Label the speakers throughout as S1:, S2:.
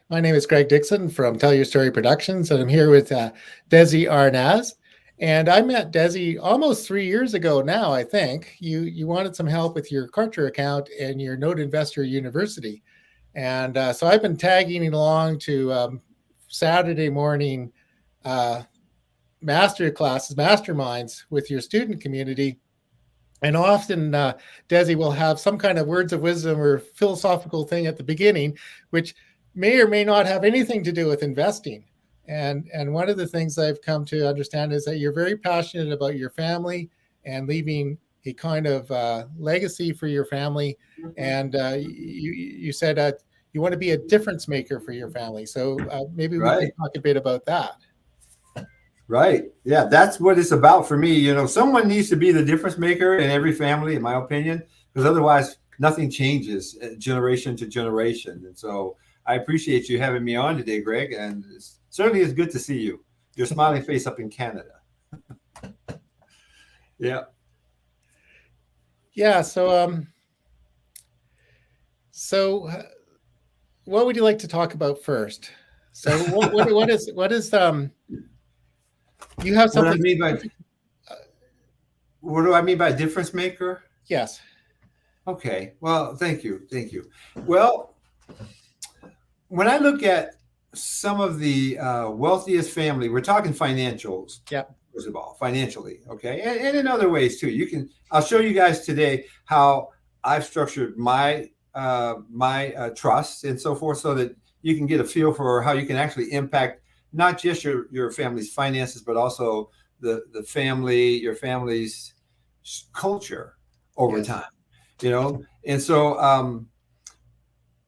S1: My name is Greg Dixon from Tell Your Story Productions, and I'm here with Desi Arnaz. And I met Desi almost 3 years ago now, I think. You wanted some help with your Kartra account and your Note Investor University. And so I've been tagging along to Saturday morning uh, master classes, masterminds with your student community. And often, Desi will have some kind of words of wisdom or philosophical thing at the beginning, which may or may not have anything to do with investing. And one of the things I've come to understand is that you're very passionate about your family and leaving a kind of legacy for your family. And you said you want to be a difference maker for your family. So maybe we can
S2: Right.
S1: talk a bit about that.
S2: Right. Yeah, that's what it's about for me. Someone needs to be the difference maker in every family, in my opinion, because otherwise nothing changes generation to generation. And so I appreciate you having me on today, Greg. And it certainly is good to see you. Your smiling face up in Canada. Yeah.
S1: Yeah. So what would you like to talk about first? So what is you have
S2: What I
S1: something
S2: mean by
S1: specific? uh,
S2: what do I mean by difference maker?
S1: yes.
S2: Okay. Well, thank you. Thank you. Well, when I look at some of the wealthiest family, we're talking financials,
S1: Yeah.
S2: first of all, financially, okay, and in other ways too. I'll show you guys today how I've structured my trusts and so forth, so that you can get a feel for how you can actually impact not just your family's finances, but also the family, your family's culture over
S1: Yes.
S2: time. And so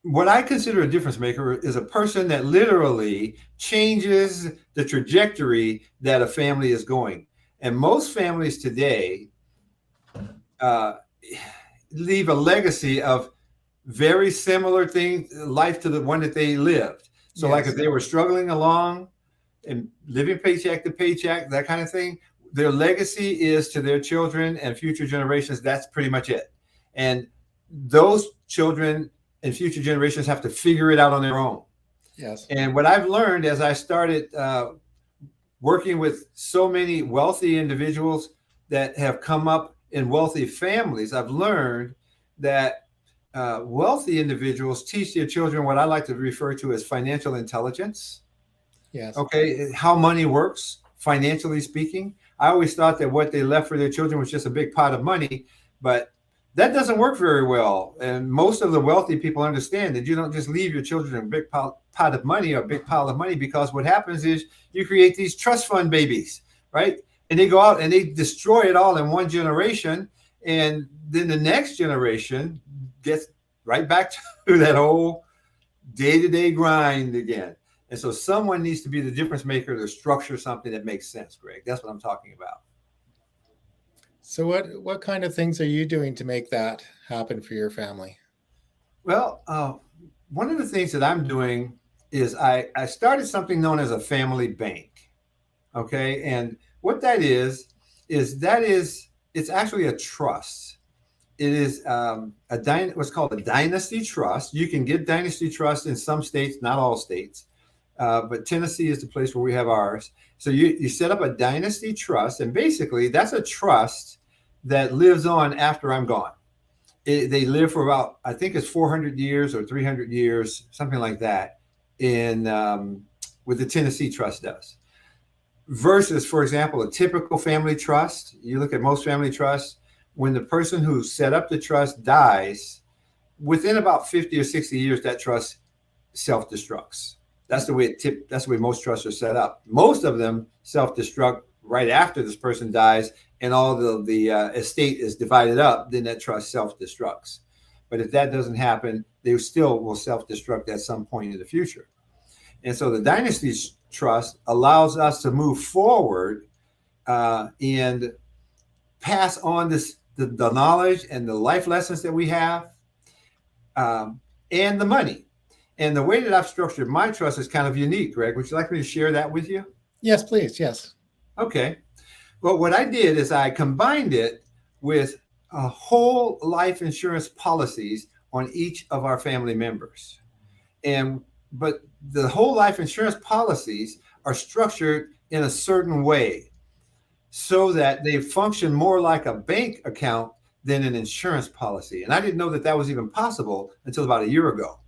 S2: what I consider a difference maker is a person that literally changes the trajectory that a family is going. And most families today uh, leave a legacy of very similar things, life to the one that they lived. So, like if
S1: Yes.
S2: they were struggling along and living paycheck to paycheck, that kind of thing, their legacy is to their children and future generations. That's pretty much it. And those children and future generations have to figure it out on their own.
S1: Yes.
S2: And what I've learned as I started working with so many wealthy individuals that have come up in wealthy families, I've learned that wealthy individuals teach their children what I like to refer to as financial intelligence.
S1: Yes.
S2: Okay, how money works, financially speaking. I always thought that what they left for their children was just a big pot of money, but that doesn't work very well. And most of the wealthy people understand that you don't just leave your children a big pot of money or a big pile of money, because what happens is you create these trust fund babies, right? And they go out and they destroy it all in one generation. And then the next generation gets right back to that whole day to day grind again. And so someone needs to be the difference maker to structure something that makes sense, Greg. That's what I'm talking about.
S1: So what kind of things are you doing to make that happen for your family?
S2: Well, one of the things that I'm doing is I started something known as a family bank. Okay. And what that is it's actually a trust. It is what's called a dynasty trust. You can get dynasty trust in some states, not all states, but Tennessee is the place where we have ours. So you set up a dynasty trust, and basically that's a trust that lives on after I'm gone. They live for about, I think it's 400 years or 300 years, something like that, in with the Tennessee Trust does. Versus, for example, a typical family trust. You look at most family trusts, when the person who set up the trust dies, within about 50 or 60 years, that trust self-destructs. That's the way most trusts are set up. Most of them self-destruct right after this person dies, and all the estate is divided up. Then that trust self-destructs. But if that doesn't happen, they still will self-destruct at some point in the future. And so the dynasty trust allows us to move forward and pass on the knowledge and the life lessons that we have, and the money. And the way that I've structured my trust is kind of unique, Greg. Would you like me to share that with you?
S1: Yes, please. Yes.
S2: Okay. Well, what I did is I combined it with a whole life insurance policies on each of our family members. And but the whole life insurance policies are structured in a certain way so that they function more like a bank account than an insurance policy. And I didn't know that that was even possible until about a year ago.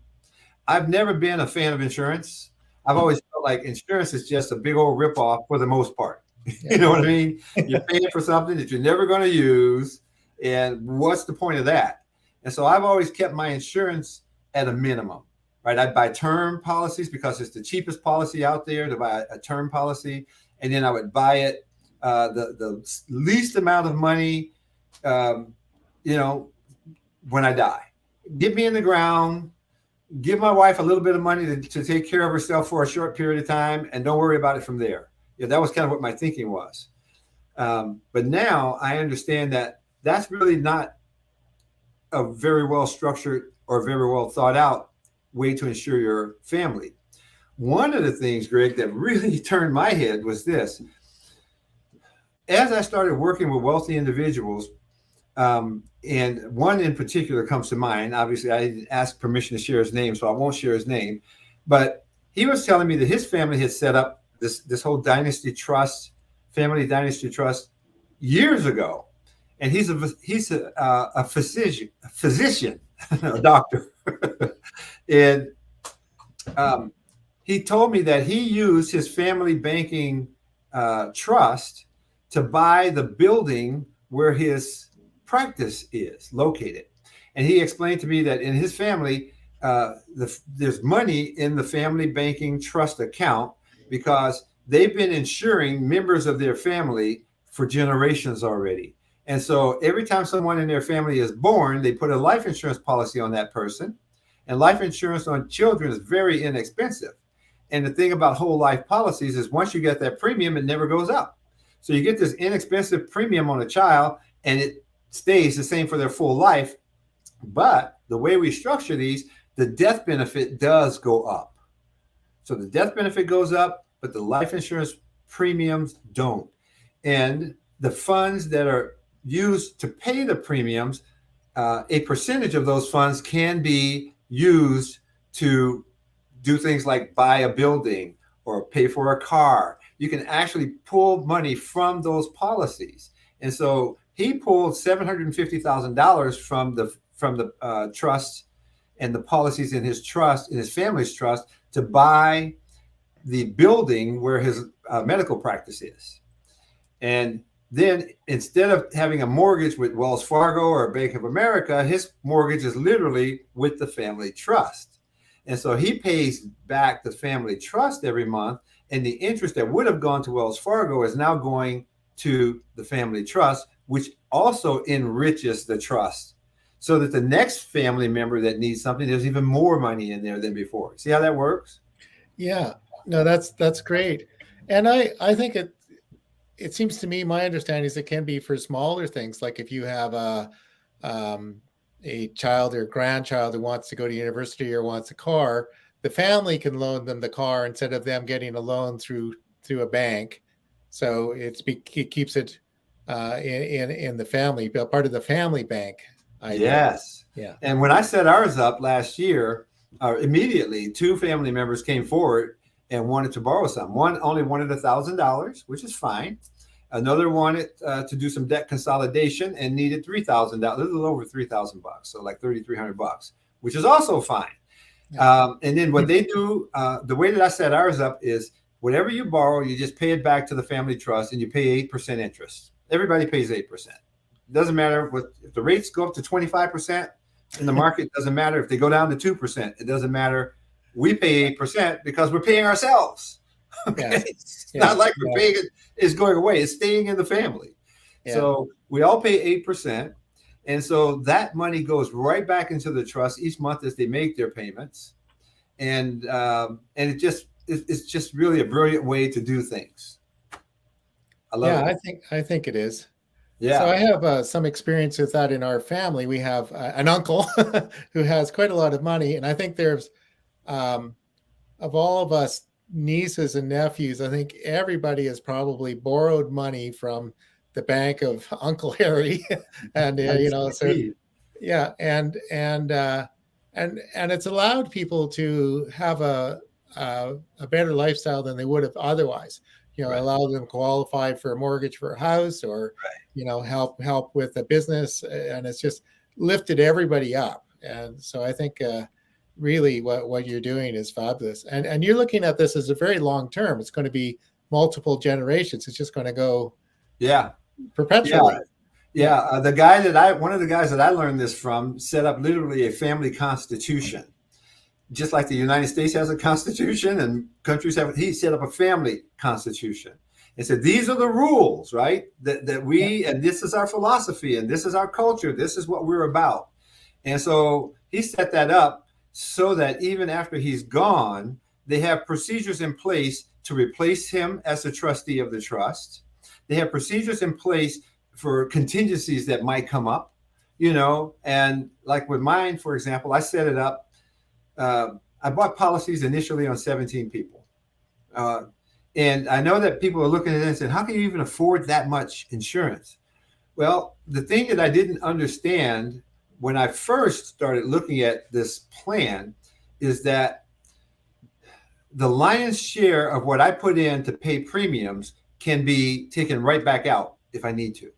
S2: I've never been a fan of insurance. I've always felt like insurance is just a big old ripoff for the most part. You
S1: Yeah.
S2: know what I mean? You're paying for something that you're never going to use. And what's the point of that? And so I've always kept my insurance at a minimum, right? I buy term policies because it's the cheapest policy out there to buy a term policy. And then I would buy it the least amount of money, um, you know, when I die. Get me in the ground, give my wife a little bit of money to take care of herself for a short period of time, and don't worry about it from there. Yeah, that was kind of what my thinking was. But now I understand that that's really not a very well structured or very well thought out way to insure your family. One of the things, Greg, that really turned my head was this. As I started working with wealthy individuals, and one in particular comes to mind. Obviously, I didn't ask permission to share his name, so I won't share his name. But he was telling me that his family had set up this whole dynasty trust, family dynasty trust, years ago. And he's a physician, a doctor, and he told me that he used his family banking trust to buy the building where his practice is located. And he explained to me that in his family, there's money in the family banking trust account because they've been insuring members of their family for generations already. And so every time someone in their family is born, they put a life insurance policy on that person. And life insurance on children is very inexpensive. And the thing about whole life policies is once you get that premium, it never goes up. So you get this inexpensive premium on a child, and it stays the same for their full life. But the way we structure these, the death benefit does go up. So the death benefit goes up, but the life insurance premiums don't. And the funds that are used to pay the premiums, a percentage of those funds can be used to do things like buy a building or pay for a car. You can actually pull money from those policies. And so he pulled $750,000 from the trust and the policies in his trust, in his family's trust, to buy the building where his medical practice is. And then instead of having a mortgage with Wells Fargo or Bank of America, his mortgage is literally with the family trust. And so he pays back the family trust every month, and the interest that would have gone to Wells Fargo is now going to the family trust, which also enriches the trust so that the next family member that needs something, there's even more money in there than before. See how that works?
S1: Yeah. No, that's great. And I think it seems to me, my understanding is it can be for smaller things, like if you have a child or grandchild who wants to go to university or wants a car, the family can loan them the car instead of them getting a loan through a bank. So it keeps it in the family, part of the family bank idea.
S2: Yes.
S1: Yeah.
S2: And when I set ours up last year, immediately 2 family members came forward and wanted to borrow some. One only wanted $1,000, which is fine. Another wanted to do some debt consolidation and needed $3,000, a little over $3,000, so like $3,300, which is also fine. Yeah. And then what they do, the way that I set ours up is whatever you borrow, you just pay it back to the family trust, and you pay 8% interest. Everybody pays 8%. It doesn't matter if the rates go up to 25% in the market. It doesn't matter if they go down to 2%. It doesn't matter. We pay 8% because we're paying ourselves. Okay? Yeah. It's not like we're paying it. It's going away. It's staying in the family. Yeah. So we all pay 8%. And so that money goes right back into the trust each month as they make their payments. And it's just really a brilliant way to do things. I love it.
S1: I think it is.
S2: Yeah.
S1: So I have some experience with that in our family. We have an uncle who has quite a lot of money. And I think there's, of all of us nieces and nephews, I think everybody has probably borrowed money from the bank of Uncle Harry. And, so, yeah. And and it's allowed people to have a better lifestyle than they would have otherwise.
S2: Right.
S1: Allow them to qualify for a mortgage for a house, or help with a business, and it's just lifted everybody up. And so I think really what you're doing is fabulous, and you're looking at this as a very long term. It's going to be multiple generations. It's just going to go
S2: Yeah. Yeah.
S1: perpetually. Yeah.
S2: Yeah. One of the guys that I learned this from set up literally a family constitution. Just like the United States has a constitution and countries have, he set up a family constitution and said, these are the rules, right? That we, and this is our philosophy, and this is our culture. This is what we're about. And so he set that up so that even after he's gone, they have procedures in place to replace him as the trustee of the trust. They have procedures in place for contingencies that might come up, and like with mine, for example, I set it up. I bought policies initially on 17 people. And I know that people are looking at it and saying, how can you even afford that much insurance? Well, the thing that I didn't understand when I first started looking at this plan is that the lion's share of what I put in to pay premiums can be taken right back out if I need to,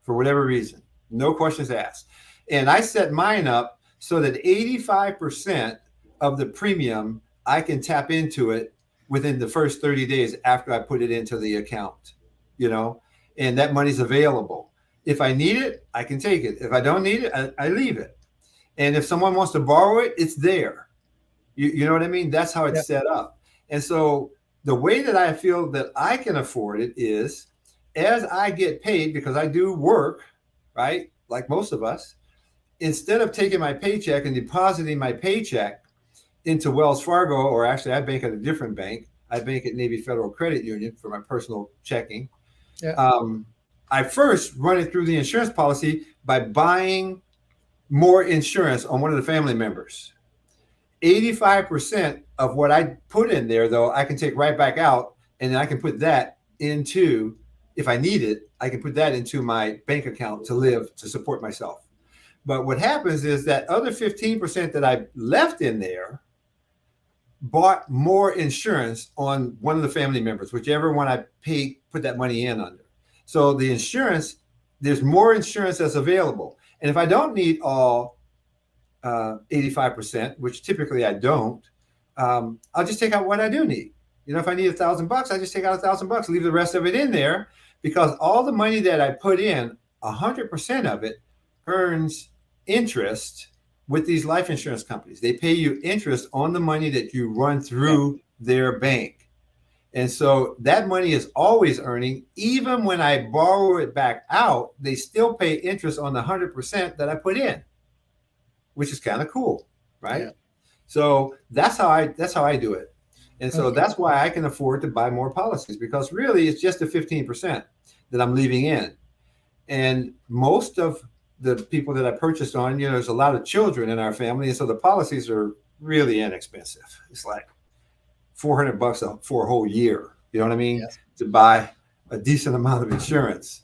S2: for whatever reason, no questions asked. And I set mine up so that 85% of the premium, I can tap into it within the first 30 days after I put it into the account, and that money's available. If I need it, I can take it. If I don't need it, I leave it. And if someone wants to borrow it, it's there. You know what I mean? That's how it's set up. And so the way that I feel that I can afford it is as I get paid, because I do work, right? Like most of us, instead of taking my paycheck and depositing my paycheck into Wells Fargo, or actually I bank at a different bank. I bank at Navy Federal Credit Union for my personal checking. I first run it through the insurance policy by buying more insurance on one of the family members. 85% of what I put in there, though, I can take right back out, and then I can put that into, if I need it, I can put that into my bank account to support myself. But what happens is that other 15% that I left in there bought more insurance on one of the family members, whichever one I put that money in under. So the insurance, there's more insurance that's available. And if I don't need all 85%, which typically I don't, I'll just take out what I do need. If I need $1,000, I just take out $1,000, leave the rest of it in there, because all the money that I put in, 100% of it earns interest with these life insurance companies. They pay you interest on the money that you run through their bank. And so that money is always earning. Even when I borrow it back out, they still pay interest on the 100% that I put in, which is kind of cool, right? Yeah. So that's how I do it. And so that's why I can afford to buy more policies, because really it's just the 15% that I'm leaving in. And most of the people that I purchased on, there's a lot of children in our family. And so the policies are really inexpensive. It's like $400 for a whole year. You know what I mean? Yes. To buy a decent amount of insurance.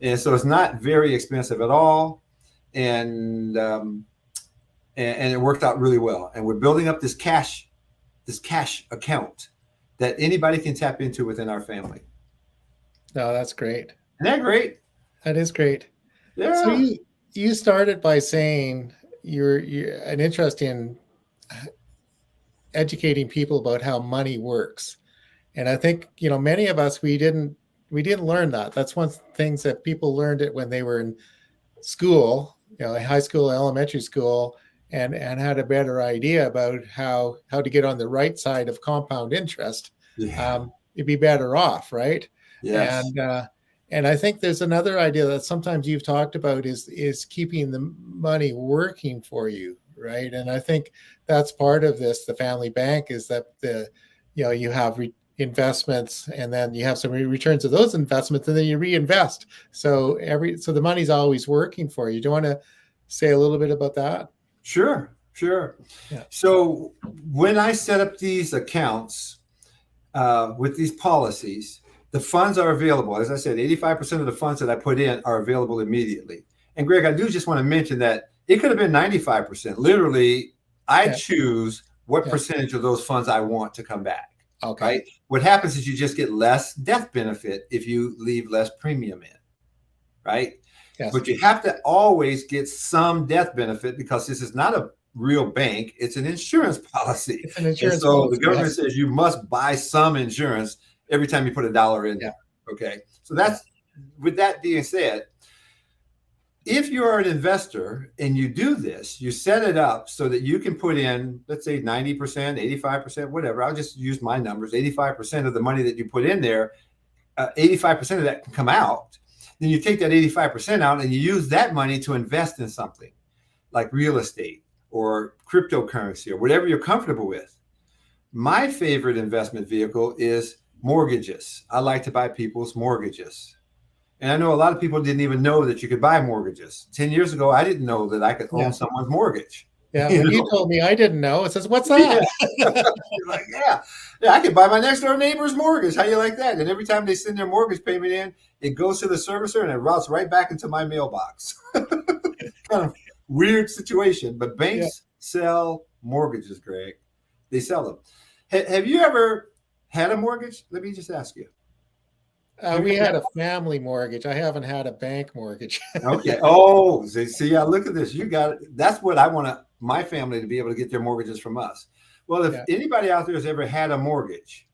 S2: And so it's not very expensive at all. And it worked out really well. And we're building up this cash account that anybody can tap into within our family.
S1: No, that's great.
S2: Isn't that great?
S1: That is great.
S2: Yeah.
S1: So you started by saying you're an interest in educating people about how money works. And I think, many of us, we didn't learn that. That's one of the things that people learned it when they were in school, high school, elementary school, and had a better idea about how to get on the right side of compound interest.
S2: Yeah.
S1: You'd be better off, right?
S2: Yes.
S1: And I think there's another idea that sometimes you've talked about is keeping the money working for you, right? And I think that's part of this. The family bank is that you have investments, and then you have some returns of those investments, and then you reinvest. So the money's always working for you. Do you want to say a little bit about that?
S2: Sure. Yeah. So when I set up these accounts with these policies, the funds are available. As I said, 85% of the funds that I put in are available immediately. And Greg, I do just want to mention that it could have been 95%. Literally, I
S1: Yeah.
S2: choose what
S1: Yeah.
S2: percentage of those funds I want to come back.
S1: Okay.
S2: Right. What happens is you just get less death benefit if you leave less premium in. Right.
S1: Yes.
S2: But you have to always get some death benefit because this is not a real bank. It's an insurance policy.
S1: It's an
S2: And
S1: insurance
S2: so the
S1: policy.
S2: government
S1: Yes.
S2: says you must buy some insurance every time you put $1 in
S1: Yeah.
S2: there. Okay. So
S1: Yeah.
S2: with that being said, if you're an investor and you do this, you set it up so that you can put in, let's say 90%, 85%, whatever. I'll just use my numbers. 85% of the money that you put in there, 85% of that can come out. Then you take that 85% out and you use that money to invest in something like real estate or cryptocurrency or whatever you're comfortable with. My favorite investment vehicle is mortgages. I like to buy people's mortgages. And I know a lot of people didn't even know that you could buy mortgages. 10 years ago, I didn't know that I could own
S1: Yeah.
S2: someone's mortgage.
S1: Yeah.
S2: You
S1: When you
S2: know?
S1: told me, I didn't know. It says, "What's
S2: Yeah.
S1: that?"
S2: You're like, yeah, I could buy my next door neighbor's mortgage. How you like that? And every time they send their mortgage payment in, it goes to the servicer and it routes right back into my mailbox. Kind of weird situation, but
S1: Yeah.
S2: banks sell mortgages, Greg. They sell them. Have you ever had a mortgage? Let me just ask you.
S1: We had a family mortgage. I haven't had a bank mortgage.
S2: Okay. Oh, see, look at this. You got it. That's what I want my family to be able to get their mortgages from us. Well, if anybody out there has ever had a mortgage,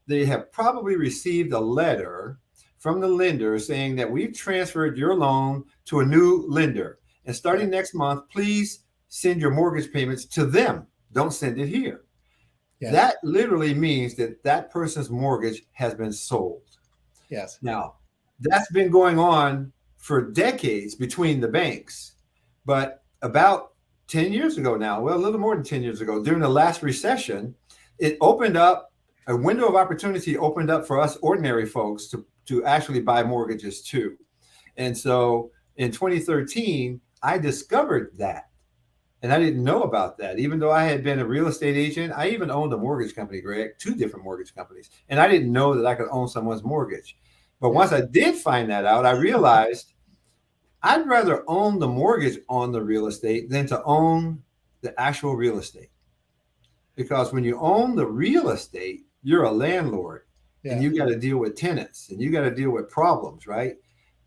S2: they have probably received a letter from the lender saying that we've transferred your loan to a new lender. And starting next month, please send your mortgage payments to them. Don't send it here.
S1: Yes.
S2: That literally means that that person's mortgage has been sold.
S1: Yes.
S2: Now, that's been going on for decades between the banks. But about 10 years ago now, well, a little more than 10 years ago, during the last recession, it opened up, a window of opportunity opened up for us ordinary folks to actually buy mortgages too. And so in 2013, I discovered that. And I didn't know about that. Even though I had been a real estate agent, I even owned a mortgage company, Greg, 2 different mortgage companies. And I didn't know that I could own someone's mortgage. But once I did find that out, I realized I'd rather own the mortgage on the real estate than to own the actual real estate. Because when you own the real estate, you're a landlord and you got to deal with tenants and you got to deal with problems, right?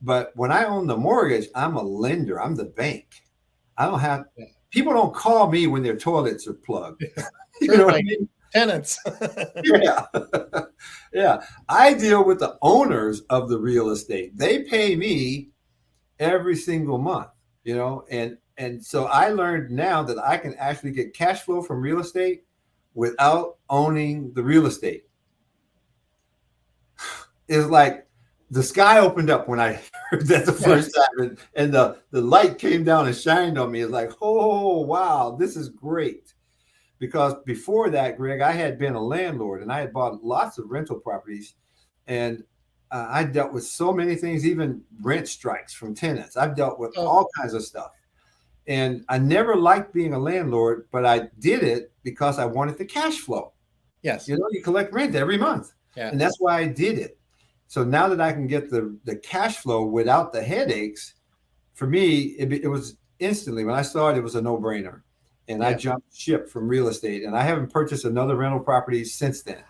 S2: But when I own the mortgage, I'm a lender. I'm the bank. I don't have people don't call me when their toilets are plugged. You know what I mean?
S1: Tenants.
S2: Yeah. Yeah. I deal with the owners of the real estate. They pay me every single month, you know, and so I learned now that I can actually get cash flow from real estate without owning the real estate. It's like the sky opened up when I heard that the first time, and the light came down and shined on me. It's like, oh, wow, this is great. Because before that, Greg, I had been a landlord and I had bought lots of rental properties, and I dealt with so many things, even rent strikes from tenants. I've dealt with all kinds of stuff. And I never liked being a landlord, but I did it because I wanted the cash flow.
S1: Yes.
S2: You know, you collect rent every month.
S1: Yeah.
S2: And that's why I did it. So now that I can get the cash flow without the headaches, for me, it was instantly, when I saw it, it was a no-brainer. And I jumped ship from real estate. And I haven't purchased another rental property since then.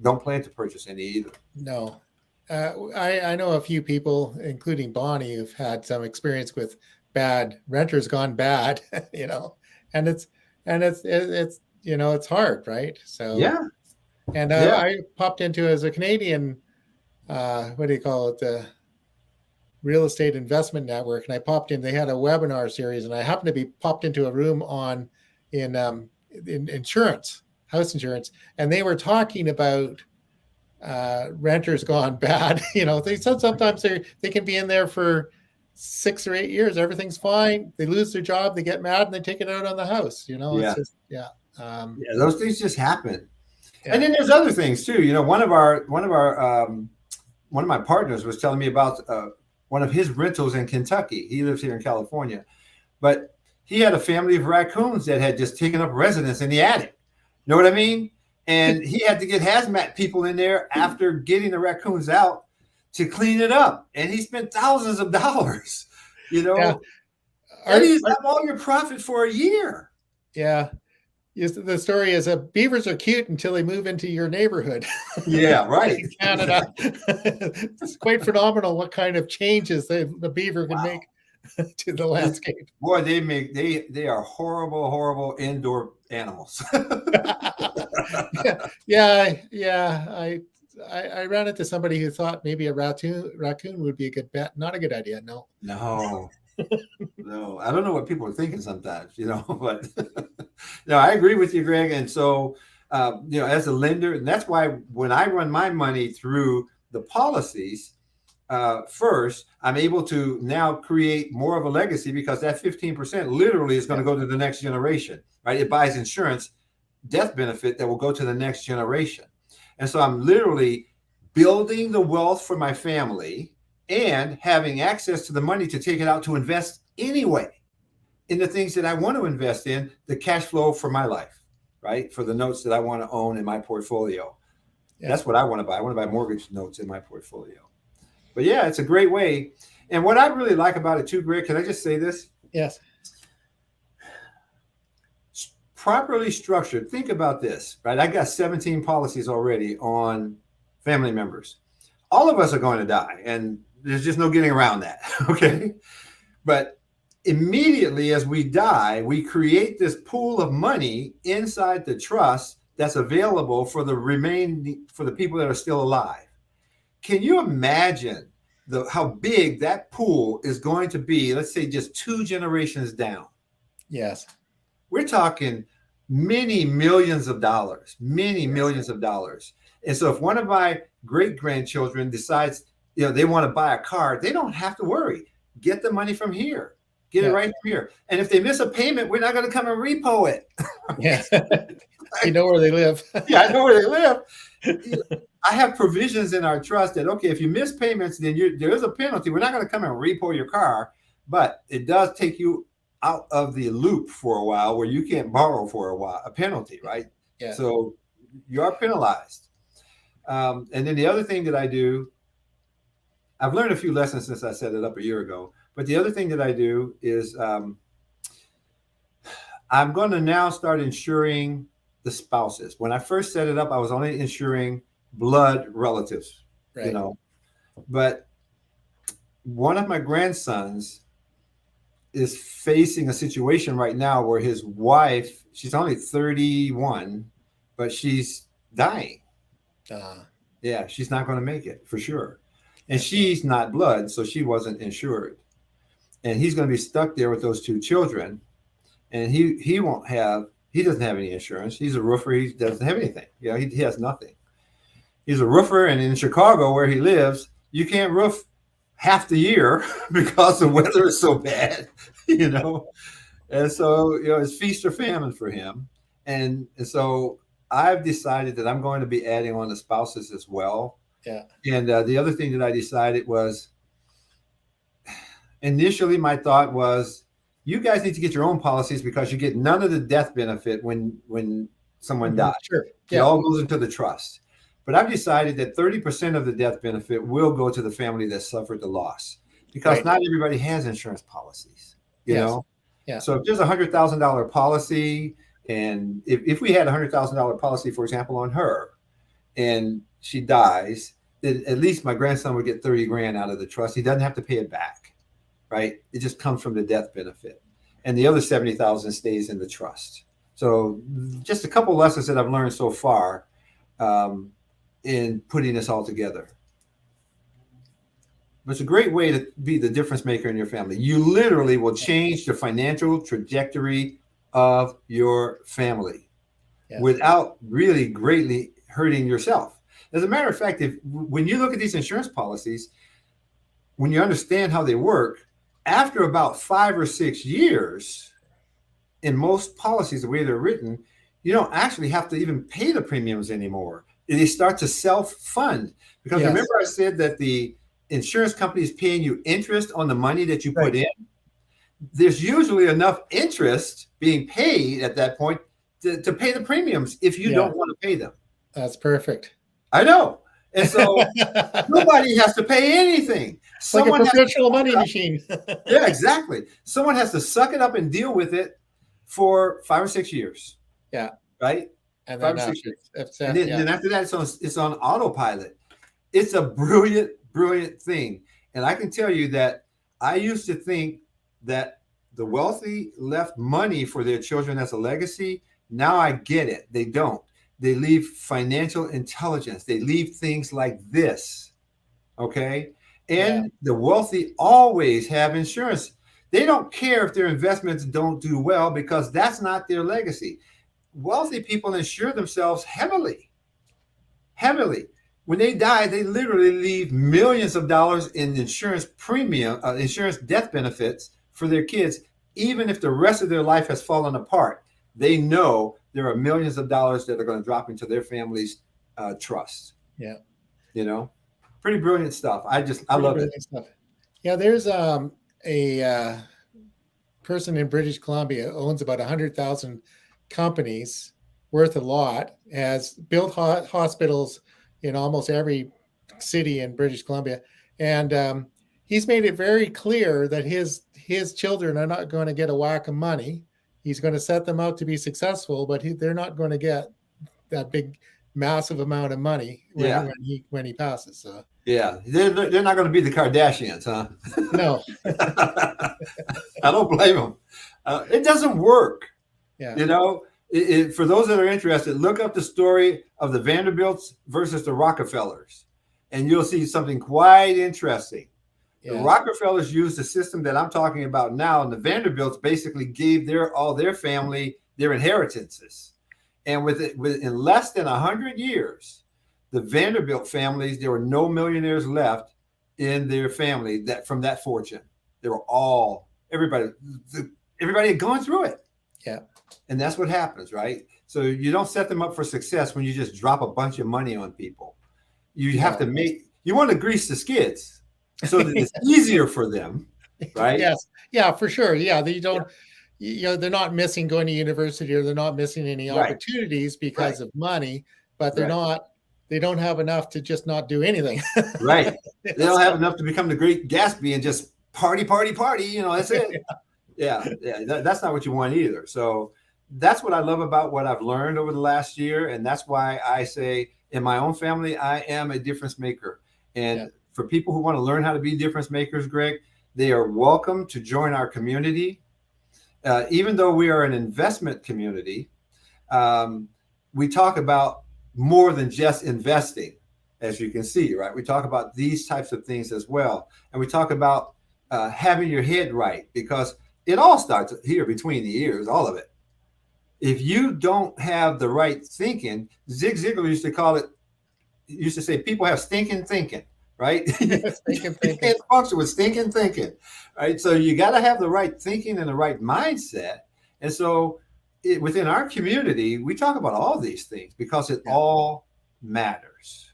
S2: Don't plan to purchase any either.
S1: No. I know a few people, including Bonnie, who've had some experience with bad renters gone bad, you know, and it's you know, it's hard, right? So and I popped into, as a Canadian, what do you call it, the Real Estate Investment Network, and I popped in. They had a webinar series, and I happened to be popped into a room in insurance, house insurance, and they were talking about renters gone bad. You know, they said sometimes they can be in there for 6 or 8 years. Everything's fine. They lose their job. They get mad and they take it out on the house. You know, it's just,
S2: those things just happen. Yeah. And then there's other things too. You know, one of my partners was telling me about one of his rentals in Kentucky. He lives here in California, but he had a family of raccoons that had just taken up residence in the attic. You know what I mean? And he had to get hazmat people in there after getting the raccoons out to clean it up. And he spent thousands of dollars, you know. And he's have all your profit for a year.
S1: Yeah. The story is beavers are cute until they move into your neighborhood.
S2: Yeah, right.
S1: In Canada. It's quite phenomenal what kind of changes the beaver can
S2: Wow.
S1: make to the landscape.
S2: Boy, they are horrible indoor animals.
S1: Yeah. I ran into somebody who thought maybe a raccoon would be a good bet. Not a good idea. No.
S2: No, no, I don't know what people are thinking sometimes, but no, I agree with you, Greg. And so, as a lender, and that's why when I run my money through the policies, first, I'm able to now create more of a legacy because that 15% literally is going to go to the next generation, right? It buys insurance, death benefit that will go to the next generation. And so I'm literally building the wealth for my family and having access to the money to take it out to invest anyway in the things that I want to invest in, the cash flow for my life, right? For the notes that I want to own in my portfolio. Yeah. That's what I want to buy. I want to buy mortgage notes in my portfolio. But yeah, it's a great way. And what I really like about it too, Greg, can I just say this?
S1: Yes.
S2: Properly structured. Think about this, right? I got 17 policies already on family members. All of us are going to die, and there's just no getting around that, okay? But immediately as we die, we create this pool of money inside the trust that's available for the people that are still alive. Can you imagine how big that pool is going to be? Let's say just 2 generations down.
S1: Yes.
S2: We're talking many millions of dollars. And so if one of my great grandchildren decides, they want to buy a car, they don't have to worry. Get the money from here. Get it right from here. And if they miss a payment, we're not going to come and repo it.
S1: Yeah. You know where they live.
S2: Yeah, I know where they live. I have provisions in our trust that, okay, if you miss payments, then there is a penalty. We're not going to come and repo your car, but it does take you out of the loop for a while where you can't borrow for a while, a penalty, right?
S1: Yeah.
S2: So you are penalized. And then the other thing that I do, I've learned a few lessons since I set it up a year ago, but the other thing that I do is I'm going to now start insuring the spouses. When I first set it up, I was only insuring blood relatives,
S1: right.
S2: But one of my grandsons is facing a situation right now where his wife, she's only 31, but she's dying. Yeah, she's not going to make it for sure. And she's not blood, so she wasn't insured. And he's going to be stuck there with those 2 children. And he doesn't have any insurance. He's a roofer. He doesn't have anything. He has nothing. He's a roofer. And in Chicago, where he lives, you can't roof half the year because the weather is so bad, And so, it's feast or famine for him. And so I've decided that I'm going to be adding on the spouses as well.
S1: Yeah.
S2: And the other thing that I decided was, initially my thought was, you guys need to get your own policies because you get none of the death benefit when someone dies.
S1: Sure.
S2: Yeah. It all goes into the trust. But I've decided that 30% of the death benefit will go to the family that suffered the loss, because not everybody has insurance policies, you know?
S1: Yeah.
S2: So if there's $100,000 policy, and if we had $100,000 policy, for example, on her, and she dies, then at least my grandson would get 30 grand out of the trust. He doesn't have to pay it back, right? It just comes from the death benefit. And the other 70,000 stays in the trust. So just a couple lessons that I've learned so far in putting this all together. But it's a great way to be the difference maker in your family. You literally will change the financial trajectory of your family without really greatly hurting yourself. As a matter of fact, when you look at these insurance policies, when you understand how they work, after about 5 or 6 years, in most policies, the way they're written, you don't actually have to even pay the premiums anymore. They start to self-fund. Because remember I said that the insurance company is paying you interest on the money that you put in? There's usually enough interest being paid at that point to pay the premiums if you don't want to pay them.
S1: That's perfect.
S2: I know. And so nobody has to pay anything.
S1: Someone like a perpetual money machine.
S2: Yeah, exactly. Someone has to suck it up and deal with it for 5 or 6 years.
S1: Yeah.
S2: right?
S1: And
S2: Five
S1: then
S2: or 6
S1: after
S2: years.
S1: it's
S2: And
S1: yeah.
S2: then after that, it's on autopilot. It's a brilliant, brilliant thing. And I can tell you that I used to think that the wealthy left money for their children as a legacy. Now I get it. They don't. They leave financial intelligence. They leave things like this. Okay.
S1: Yeah.
S2: And the wealthy always have insurance. They don't care if their investments don't do well because that's not their legacy. Wealthy people insure themselves heavily, heavily. When they die, they literally leave millions of dollars in insurance premium, insurance death benefits for their kids, even if the rest of their life has fallen apart. They know there are millions of dollars that are going to drop into their family's trust.
S1: Yeah.
S2: You know, pretty brilliant stuff. I
S1: Pretty
S2: love it.
S1: brilliant stuff. Yeah, there's a person in British Columbia owns about 100,000 companies, worth a lot, has built hospitals in almost every city in British Columbia, and he's made it very clear that his children are not going to get a whack of money. He's going to set them out to be successful, but they're not going to get that big, massive amount of money
S2: Yeah,
S1: when he passes. So
S2: yeah. They're not going to be the Kardashians, huh?
S1: no,
S2: I don't blame them. It doesn't work.
S1: yeah,
S2: You know, for those that are interested, look up the story of the Vanderbilts versus the Rockefellers, and you'll see something quite interesting. The
S1: yeah,
S2: Rockefellers used the system that I'm talking about now, and the Vanderbilts basically gave all their family their inheritances. And within less than 100 years, the Vanderbilt families, there were no millionaires left in their family that from that fortune. They were all everybody had gone through it.
S1: yeah.
S2: And that's what happens, right? So you don't set them up for success when you just drop a bunch of money on people. You have
S1: No.
S2: to you want to grease the skids so that it's easier for them, right?
S1: Yes. Yeah, for sure. Yeah. They don't, they're not missing going to university, or they're not missing any
S2: Right,
S1: opportunities
S2: right,
S1: because of money, but
S2: right,
S1: they don't have enough to just not do anything.
S2: right. They don't have
S1: So,
S2: enough to become the great Gatsby and just party, party, party. You know, that's it. Yeah, yeah. That's not what you want either. So that's what I love about what I've learned over the last year. And that's why I say in my own family, I am a difference maker.
S1: yeah.
S2: And for people who want to learn how to be difference makers, Greg, they are welcome to join our community. Even though we are an investment community, we talk about more than just investing, as you can see, right? We talk about these types of things as well. And we talk about having your head right, because it all starts here between the ears, all of it. If you don't have the right thinking, Zig Ziglar used to say, people have stinking thinking, right?
S1: Thinking,
S2: You
S1: thinking.
S2: can't function with stinking thinking, right? So you got to have the right thinking and the right mindset. And so within our community, we talk about all these things because it
S1: Yeah.
S2: all matters.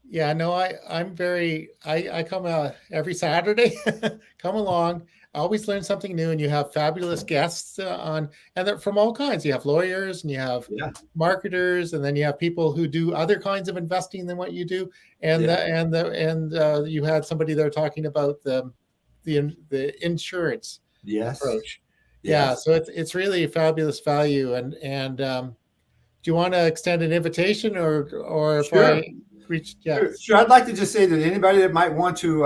S1: Yeah, no, I come every Saturday, come along. I always learn something new, and you have fabulous guests on, and they're from all kinds. You have lawyers, and you have
S2: Yeah,
S1: marketers, and then you have people who do other kinds of investing than what you do. And
S2: yeah,
S1: you had somebody there talking about the insurance
S2: yes,
S1: approach. Yeah,
S2: yes.
S1: so it's really a fabulous value. And do you want to extend an invitation, or if I
S2: Sure.
S1: reach? Yeah.
S2: Sure. I'd like to just say that anybody that might want to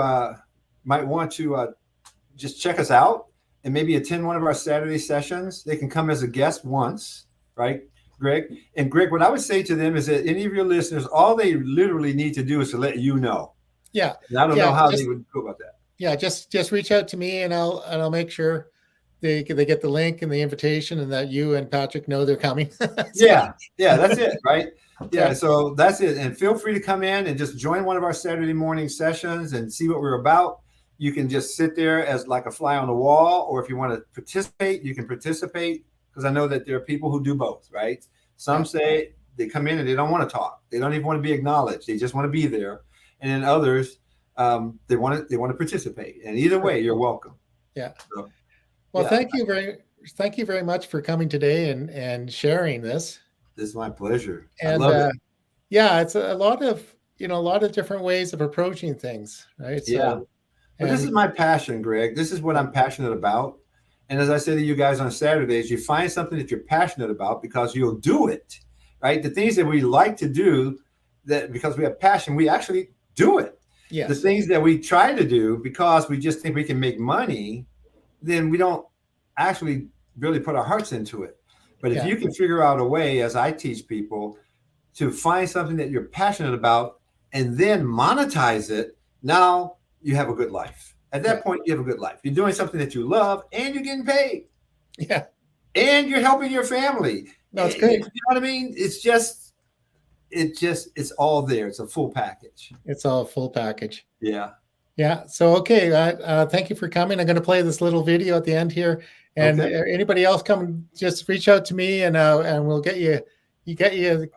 S2: just check us out and maybe attend one of our Saturday sessions, they can come as a guest once, right, Greg? And Greg, what I would say to them is that any of your listeners, all they literally need to do is to let you know.
S1: Yeah,
S2: And I don't know
S1: yeah,
S2: how they would go about that.
S1: just reach out to me, and I'll make sure they get the link and the invitation, and that you and Patrick know they're coming. So,
S2: Yeah, yeah, that's it, right? Yeah,
S1: yeah,
S2: so that's it. And feel free to come in and just join one of our Saturday morning sessions and see what we're about. You can just sit there as like a fly on the wall, or if you want to participate, you can participate, because I know that there are people who do both, right? Some
S1: yeah,
S2: say they come in and they don't want to talk. They don't even want to be acknowledged. They just want to be there. And then others, they want to participate. And either way, you're welcome.
S1: yeah.
S2: So,
S1: Well,
S2: yeah,
S1: thank you very much for coming today and sharing this.
S2: this is my pleasure. I
S1: And
S2: love it.
S1: yeah, it's a lot of a lot of different ways of approaching things, right?
S2: Yeah.
S1: So,
S2: But this is
S1: and
S2: my passion, Greg. This is what I'm passionate about. And as I say to you guys on Saturdays, you find something that you're passionate about because you'll do it, right? The things that we like to do, that because we have passion, we actually do it.
S1: Yes.
S2: The things that we try to do because we just think we can make money, then we don't actually really put our hearts into it. But if you can figure out a way, as I teach people, to find something that you're passionate about and then monetize it, now you have a good life. At that point, you have a good life. You're doing something that you love and you're getting paid.
S1: Yeah.
S2: And you're helping your family.
S1: No, it's great.
S2: You know what I mean? It's all there. It's a full package.
S1: It's all a full package.
S2: Yeah.
S1: Yeah. So, okay. Thank you for coming. I'm going to play this little video at the end here. And anybody else come, just reach out to me and we'll get you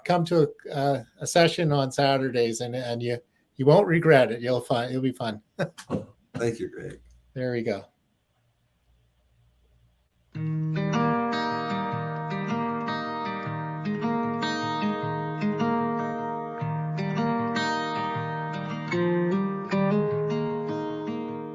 S1: come to a session on Saturdays and you won't regret it. It'll be fun.
S2: Thank you, Greg.
S1: There we go.